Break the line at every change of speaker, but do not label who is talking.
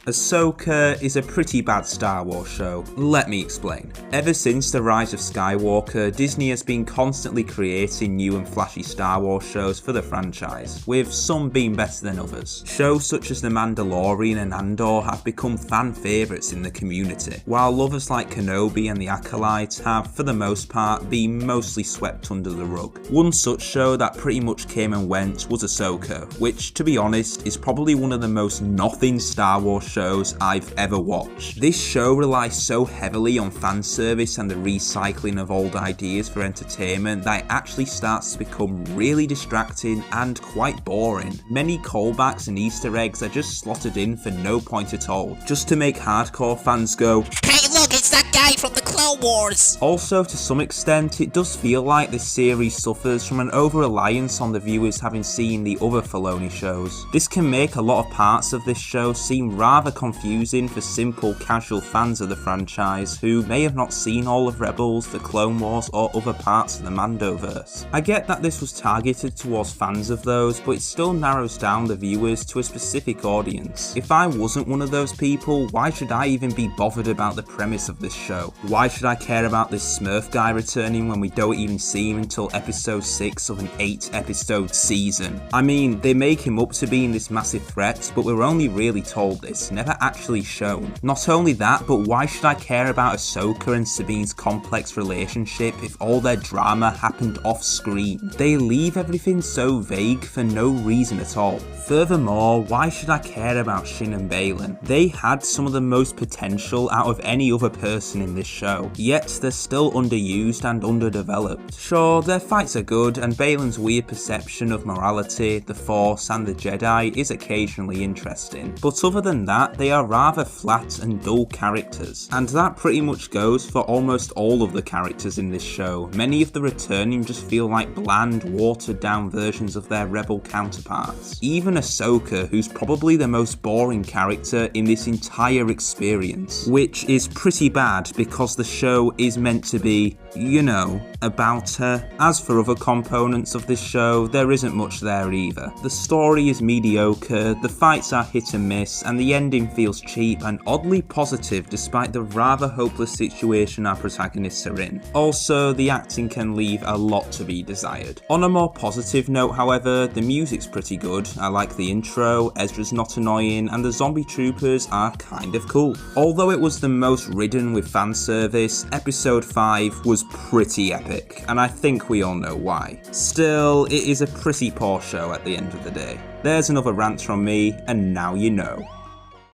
AHSOKA is a pretty bad Star Wars show. Let me explain. Ever since the rise of Skywalker, Disney has been constantly creating new and flashy Star Wars shows for the franchise, with some being better than others. Shows such as The Mandalorian and Andor have become fan favourites in the community, while others like Kenobi and The Acolyte have, for the most part, been mostly swept under the rug. One such show that pretty much came and went was AHSOKA, which, to be honest, is probably one of the most nothing Star Wars shows I've ever watched. This show relies so heavily on fan service and the recycling of old ideas for entertainment that it actually starts to become really distracting and quite boring. Many callbacks and Easter eggs are just slotted in for no point at all, just to make hardcore fans go,
"Hey look, it's that guy from the Clone Wars!"
Also, to some extent, it does feel like this series suffers from an over-reliance on the viewers having seen the other Filoni shows. This can make a lot of parts of this show seem rather confusing for simple, casual fans of the franchise who may have not seen all of Rebels, the Clone Wars, or other parts of the Mandoverse. I get that this was targeted towards fans of those, but it still narrows down the viewers to a specific audience. If I wasn't one of those people, why should I even be bothered about the premise of this show? Why should I care about this Smurf guy returning when we don't even see him until episode 6 of an 8-episode season? I mean, they make him up to being this massive threat, but we're only really told this, never actually shown. Not only that, but why should I care about AHSOKA and Sabine's complex relationship if all their drama happened off screen? They leave everything so vague for no reason at all. Furthermore, why should I care about Shin and Baylan? They had some of the most potential out of any other person in this show, yet they're still underused and underdeveloped. Sure, their fights are good, and Baylan's weird perception of morality, the Force, and the Jedi is occasionally interesting, but other than that, they are rather flat and dull characters, and that pretty much goes for almost all of the characters in this show. Many of the returning just feel like bland, watered down versions of their Rebel counterparts. Even AHSOKA, who's probably the most boring character in this entire experience, which is pretty bad because the show is meant to be, you know, about her. As for other components of this show, there isn't much there either. The story is mediocre, the fights are hit and miss, and the ending feels cheap and oddly positive despite the rather hopeless situation our protagonists are in. Also, the acting can leave a lot to be desired. On a more positive note, however, the music's pretty good. I like the intro, Ezra's not annoying, and the zombie troopers are kind of cool. Although it was the most ridden with fan service, episode 5 was pretty epic, and I think we all know why. Still, it is a pretty poor show at the end of the day. There's another rant from me, and now you know.